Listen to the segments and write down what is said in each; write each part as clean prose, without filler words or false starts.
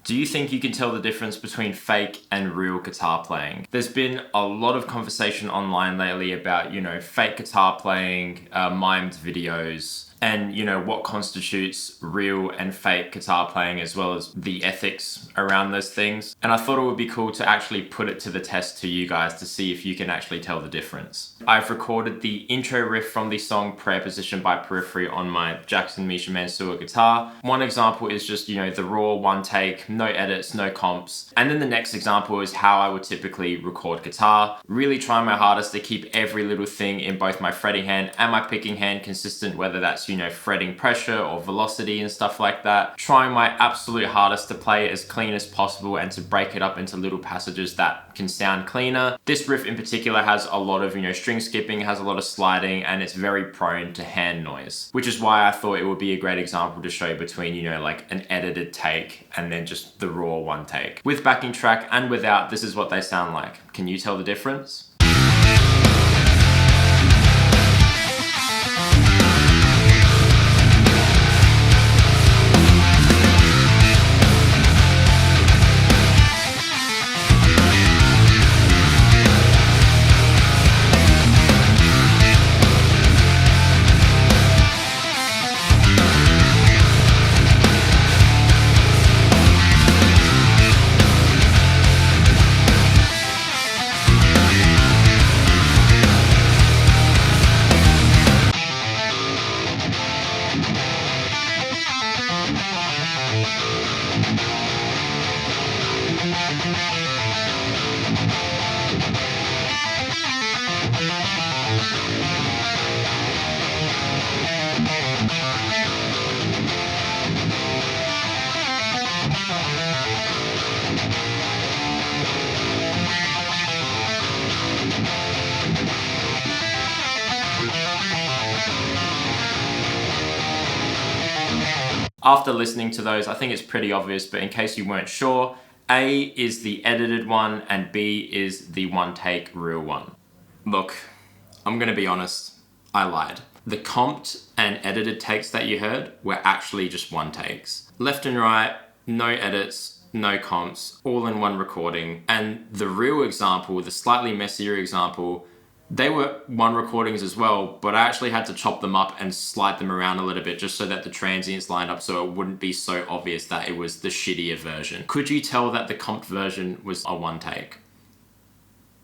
Do you think you can tell the difference between fake and real guitar playing? There's been a lot of conversation online lately about, fake guitar playing, mimed videos, and, what constitutes real and fake guitar playing, as well as the ethics around those things. And I thought it would be cool to actually put it to the test to you guys to see if you can actually tell the difference. I've recorded the intro riff from the song Prayer Position by Periphery on my Jackson Houshmand Sewer guitar. One example is just, the raw one take, no edits, no comps. And then the next example is how I would typically record guitar. Really trying my hardest to keep every little thing in both my fretting hand and my picking hand consistent, whether that's, fretting pressure or velocity and stuff like that. Trying my absolute hardest to play it as clean as possible and to break it up into little passages that can sound cleaner. This riff in particular has a lot of, string skipping, has a lot of sliding, and it's very prone to hand noise, which is why I thought it would be a great example to show between, like an edited take and then just the raw one take. With backing track and without, this is what they sound like. Can you tell the difference? After listening to those, I think it's pretty obvious, but in case you weren't sure, A is the edited one and B is the one take real one. Look, I'm gonna be honest, I lied. The comped and edited takes that you heard were actually just one takes. Left and right, no edits, no comps, all in one recording. And the real example, the slightly messier example, they were one recordings as well, but I actually had to chop them up and slide them around a little bit just so that the transients lined up so it wouldn't be so obvious that it was the shittier version. Could you tell that the comped version was a one take?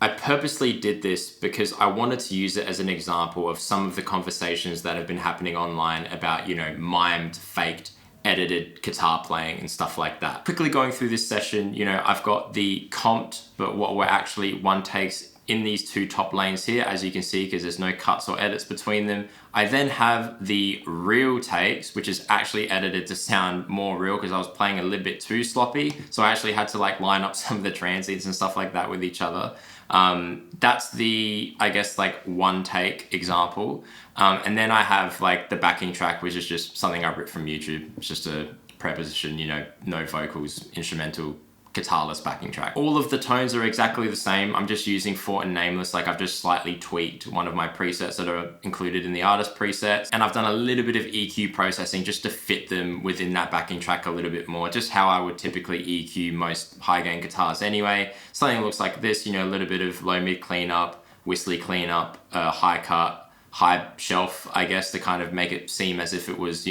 I purposely did this because I wanted to use it as an example of some of the conversations that have been happening online about, mimed, faked, edited guitar playing and stuff like that. Quickly going through this session, I've got the comped, but what were actually one takes in these two top lanes here, as you can see, because there's no cuts or edits between them. I then have the real takes, which is actually edited to sound more real because I was playing a little bit too sloppy. So I actually had to line up some of the transients and stuff like that with each other. That's the, I guess, one take example. And then I have the backing track, which is just something I ripped from YouTube. It's just a preposition, no vocals, instrumental, guitarless backing track. All of the tones are exactly the same. I'm just using Fort and Nameless. I've just slightly tweaked one of my presets that are included in the artist presets. And I've done a little bit of EQ processing just to fit them within that backing track a little bit more, just how I would typically EQ most high gain guitars anyway. Something that looks like this, a little bit of low mid cleanup, whistly cleanup, high cut, high shelf, I guess, to kind of make it seem as if it was,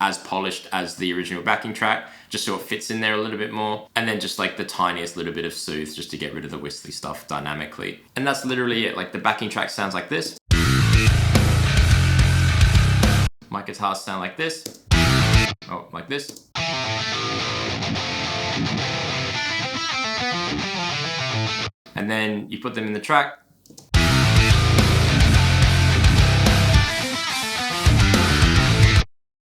as polished as the original backing track, just so it fits in there a little bit more. And then just the tiniest little bit of soothe just to get rid of the whistly stuff dynamically. And that's literally it. The backing track sounds like this. My guitars sound like this. Oh, like this. And then you put them in the track.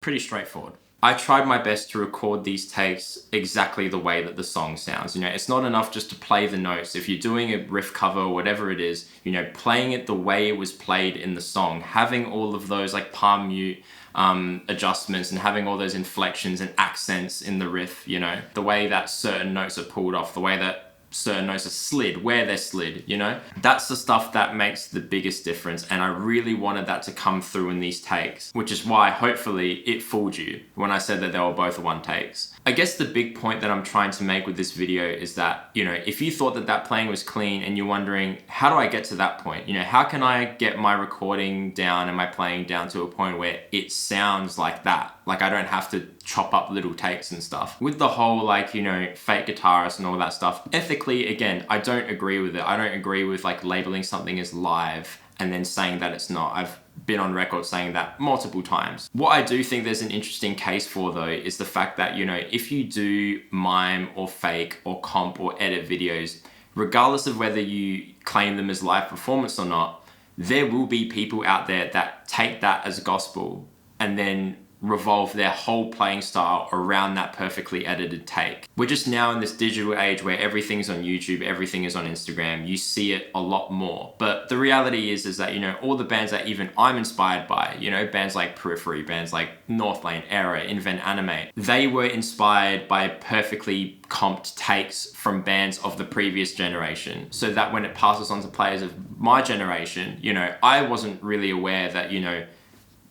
Pretty straightforward. I tried my best to record these takes exactly the way that the song sounds. It's not enough just to play the notes. If you're doing a riff cover or whatever it is, playing it the way it was played in the song, having all of those palm mute adjustments and having all those inflections and accents in the riff, the way that certain notes are pulled off, the way that certain notes are slid, where they're slid, you know? That's the stuff that makes the biggest difference, and I really wanted that to come through in these takes, which is why hopefully it fooled you when I said that they were both one takes. I guess the big point that I'm trying to make with this video is that, you know, if you thought that that playing was clean and you're wondering, how do I get to that point? You know, how can I get my recording down and my playing down to a point where it sounds like that? Like I don't have to chop up little takes and stuff. With the whole like, you know, fake guitarist and all that stuff, ethically, again, I don't agree with it. I don't agree with like labeling something as live and then saying that it's not. I've been on record saying that multiple times. What I do think there's an interesting case for though is the fact that, you know, if you do mime or fake or comp or edit videos, regardless of whether you claim them as live performance or not, there will be people out there that take that as gospel and then revolve their whole playing style around that perfectly edited take. We're just now in this digital age where everything's on YouTube, everything is on Instagram. You see it a lot more. But the reality is that, you know, all the bands that even I'm inspired by, you know, bands like Periphery, bands like Northlane, Error, Invent Animate, they were inspired by perfectly comped takes from bands of the previous generation, so that when it passes on to players of my generation, you know, I wasn't really aware that, you know,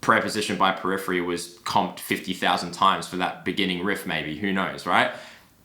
Preposition by Periphery was comped 50,000 times for that beginning riff, maybe, who knows, right?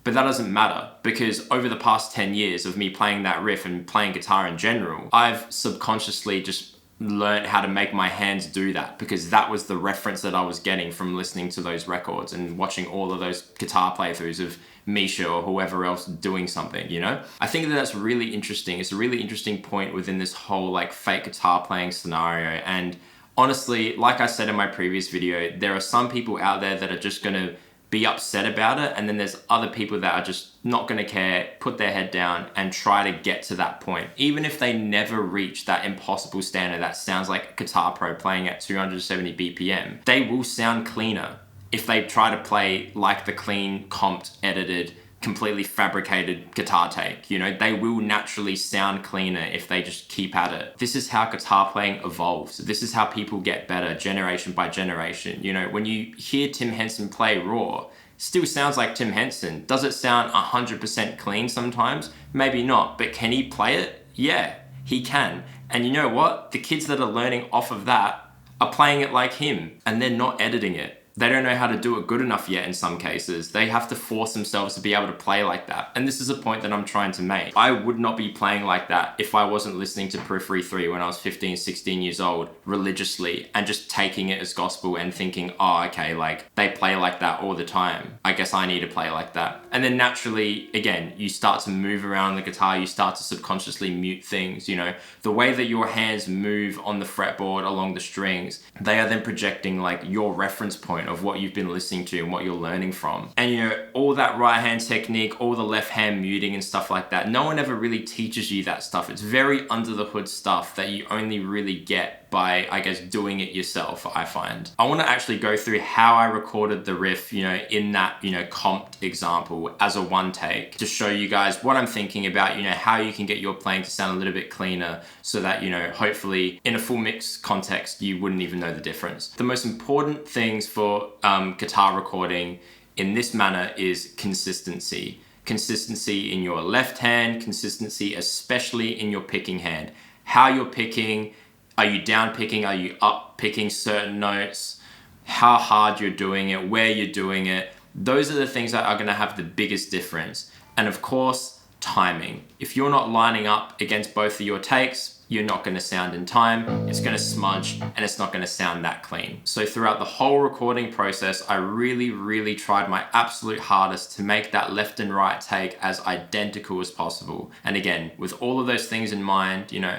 But that doesn't matter, because over the past 10 years of me playing that riff and playing guitar in general, I've subconsciously just learned how to make my hands do that, because that was the reference that I was getting from listening to those records and watching all of those guitar playthroughs of Misha or whoever else doing something, you know? I think that that's really interesting. It's a really interesting point within this whole like fake guitar playing scenario. And honestly, like I said in my previous video, there are some people out there that are just gonna be upset about it, and then there's other people that are just not gonna care, put their head down and try to get to that point. Even if they never reach that impossible standard that sounds like a guitar pro playing at 270 BPM, they will sound cleaner if they try to play like the clean, comped, edited, completely fabricated guitar take. You know, they will naturally sound cleaner if they just keep at it. This is how guitar playing evolves. This is how people get better generation by generation. You know, when you hear Tim Henson play Raw, still sounds like Tim Henson. Does it sound 100% clean sometimes? Maybe not, but can he play it? Yeah, he can. And you know what? The kids that are learning off of that are playing it like him, and they're not editing it. They don't know how to do it good enough yet in some cases. They have to force themselves to be able to play like that. And this is a point that I'm trying to make. I would not be playing like that if I wasn't listening to Periphery 3 when I was 15, 16 years old religiously and just taking it as gospel and thinking, oh, okay, like they play like that all the time. I guess I need to play like that. And then naturally, again, you start to move around the guitar, you start to subconsciously mute things, you know, the way that your hands move on the fretboard along the strings, they are then projecting like your reference point of what you've been listening to and what you're learning from. And you know, all that right hand technique, all the left hand muting and stuff like that, no one ever really teaches you that stuff. It's very under the hood stuff that you only really get by, I guess, doing it yourself, I find. I want to actually go through how I recorded the riff, you know, in that, you know, comped example as a one take to show you guys what I'm thinking about, you know, how you can get your playing to sound a little bit cleaner so that, you know, hopefully in a full mix context, you wouldn't even know the difference. The most important things for guitar recording in this manner is consistency. Consistency in your left hand, consistency especially in your picking hand. How you're picking, are you down picking, are you up picking certain notes, how hard you're doing it, where you're doing it. Those are the things that are gonna have the biggest difference. And of course, timing. If you're not lining up against both of your takes, you're not gonna sound in time, it's gonna smudge, and it's not gonna sound that clean. So throughout the whole recording process, I really tried my absolute hardest to make that left and right take as identical as possible. And again, with all of those things in mind, you know,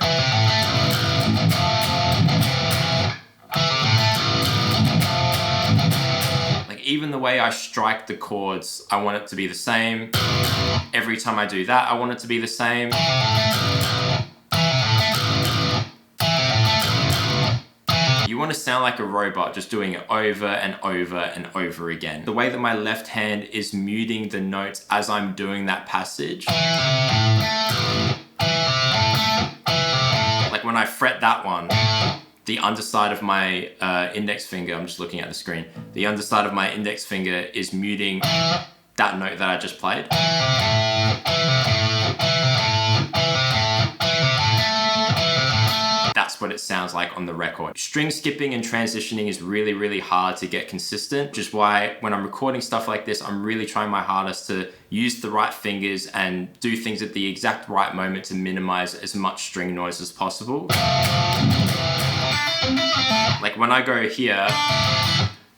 like even the way I strike the chords, I want it to be the same. Every time I do that, I want it to be the same. You want to sound like a robot just doing it over and over and over again. The way that my left hand is muting the notes as I'm doing that passage. Like when I fret that one, the underside of my index finger, I'm just looking at the screen, the underside of my index finger is muting that note that I just played. that's what it sounds like on the record. String skipping and transitioning is really, really hard to get consistent, which is why when I'm recording stuff like this, I'm really trying my hardest to use the right fingers and do things at the exact right moment to minimize as much string noise as possible. Like when I go here,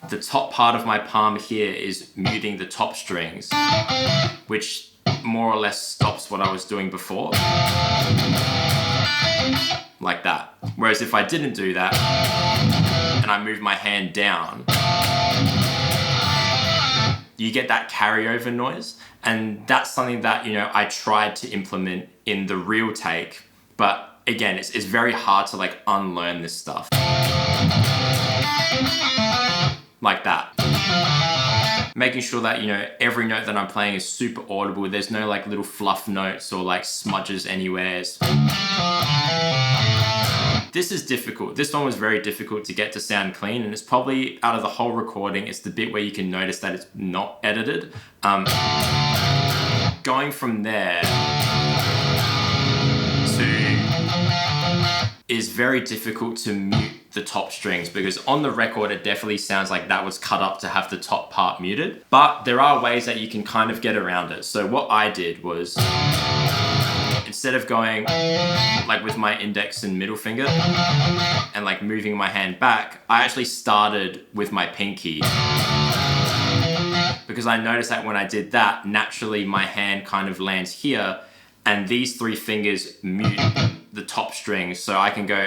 the top part of my palm here is muting the top strings, which more or less stops what I was doing before. Like that. Whereas if I didn't do that, and I move my hand down, you get that carryover noise. And that's something that, I tried to implement in the real take, but again, it's very hard to like unlearn this stuff. Like that. Making sure that, every note that I'm playing is super audible. There's no like little fluff notes or like smudges anywhere. This is difficult. This one was very difficult to get to sound clean, and it's probably out of the whole recording, it's the bit where you can notice that it's not edited. Going from there is very difficult to mute the top strings, because on the record it definitely sounds like that was cut up to have the top part muted, but there are ways that you can kind of get around it. So what I did was, instead of going like with my index and middle finger and like moving my hand back, I actually started with my pinky, because I noticed that when I did that, naturally my hand kind of lands here and these three fingers mute the top strings, so I can go,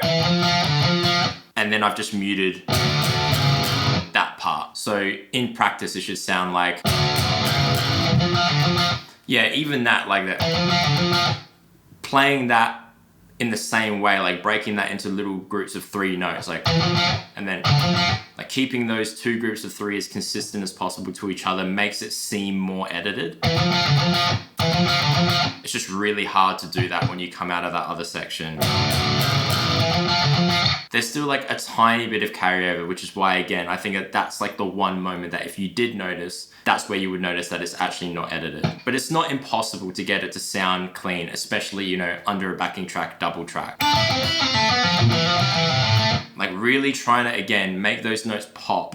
and then I've just muted that part. So in practice, it should sound like, yeah, even that, like that, playing that in the same way, like breaking that into little groups of 3 notes, like, and then like keeping those 2 groups of 3 as consistent as possible to each other makes it seem more edited. It's just really hard to do that when you come out of that other section. There's still like a tiny bit of carryover, which is why, again, I think that that's like the one moment that if you did notice, that's where you would notice that it's actually not edited. But it's not impossible to get it to sound clean, especially, under a backing track, double track. Like really trying to, again, make those notes pop.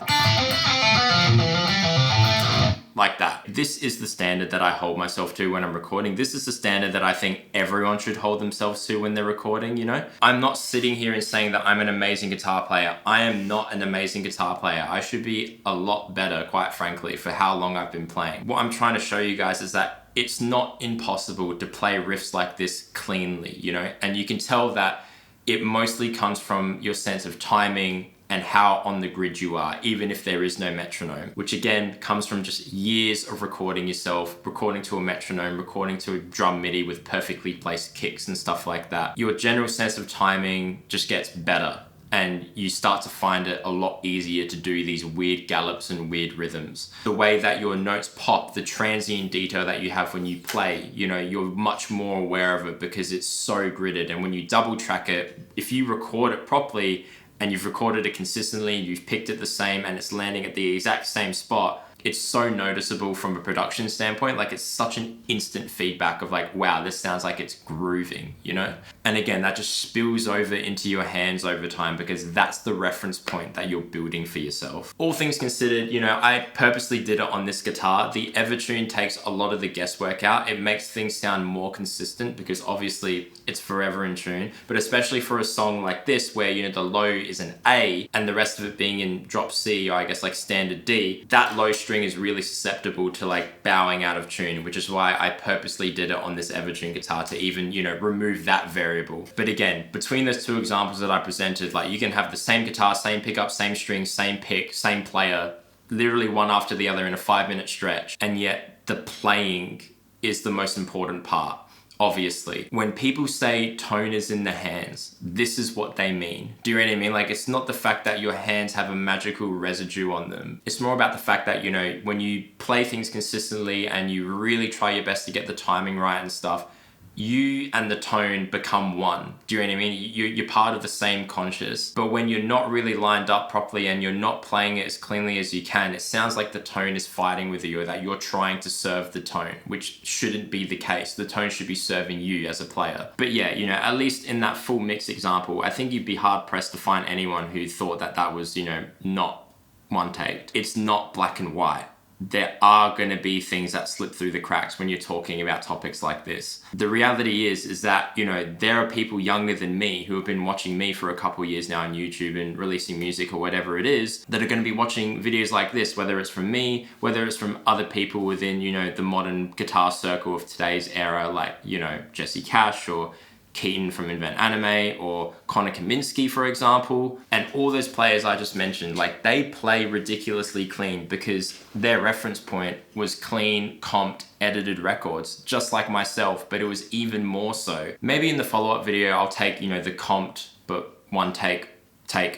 Like that. This is the standard that I hold myself to when I'm recording. This is the standard that I think everyone should hold themselves to when they're recording, I'm not sitting here and saying that I'm an amazing guitar player. I am not an amazing guitar player. I should be a lot better, quite frankly, for how long I've been playing. What I'm trying to show you guys is that it's not impossible to play riffs like this cleanly, and you can tell that it mostly comes from your sense of timing and how on the grid you are, even if there is no metronome, which again comes from just years of recording yourself, recording to a metronome, recording to a drum MIDI with perfectly placed kicks and stuff like that. Your general sense of timing just gets better, and you start to find it a lot easier to do these weird gallops and weird rhythms. The way that your notes pop, the transient detail that you have when you play, you're much more aware of it because it's so gridded. And when you double track it, if you record it properly, and you've recorded it consistently, you've picked it the same, and it's landing at the exact same spot, it's so noticeable from a production standpoint. Like it's such an instant feedback of like, wow, this sounds like it's grooving, And again, that just spills over into your hands over time, because that's the reference point that you're building for yourself. All things considered, I purposely did it on this guitar. The Evertune takes a lot of the guesswork out. It makes things sound more consistent because obviously it's forever in tune, but especially for a song like this where, the low is an A and the rest of it being in drop C, or I guess like standard D, that low string is really susceptible to like bowing out of tune, which is why I purposely did it on this Evertune guitar to even, remove that variable. But again, between those 2 examples that I presented, like you can have the same guitar, same pickup, same string, same pick, same player, literally one after the other in a 5-minute stretch, and yet the playing is the most important part. Obviously, when people say tone is in the hands, this is what they mean. Do you know what I mean? Like, it's not the fact that your hands have a magical residue on them. It's more about the fact that, when you play things consistently and you really try your best to get the timing right and stuff, you and the tone become one. Do you know what I mean? You're part of the same conscious, but when you're not really lined up properly and you're not playing it as cleanly as you can, it sounds like the tone is fighting with you, or that you're trying to serve the tone, which shouldn't be the case. The tone should be serving you as a player. But yeah, you know, at least in that full mix example, I think you'd be hard pressed to find anyone who thought that that was, you know, not one take. It's not black and white. There are going to be things that slip through the cracks when you're talking about topics like this. The reality is that, you know, there are people younger than me who have been watching me for a couple of years now on YouTube and releasing music or whatever it is, that are going to be watching videos like this, whether it's from me, whether it's from other people within, you know, the modern guitar circle of today's era, like, you know, Jesse Cash or Keyan from Invent Anime, or Connor Kaminsky, for example. And all those players I just mentioned, like, they play ridiculously clean because their reference point was clean, comped, edited records, just like myself, but it was even more so. Maybe in the follow-up video, I'll take, you know, the comped but one take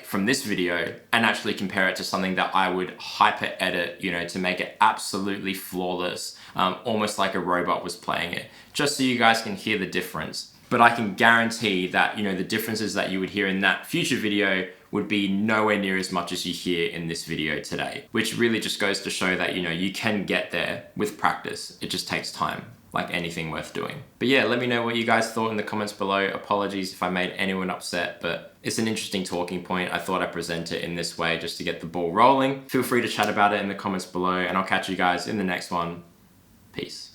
from this video and actually compare it to something that I would hyper edit, you know, to make it absolutely flawless, almost like a robot was playing it, just so you guys can hear the difference. But I can guarantee that, you know, the differences that you would hear in that future video would be nowhere near as much as you hear in this video today, which really just goes to show that, you know, you can get there with practice. It just takes time, like anything worth doing. But yeah, let me know what you guys thought in the comments below. Apologies if I made anyone upset, but it's an interesting talking point. I thought I'd present it in this way just to get the ball rolling. Feel free to chat about it in the comments below, and I'll catch you guys in the next one. Peace.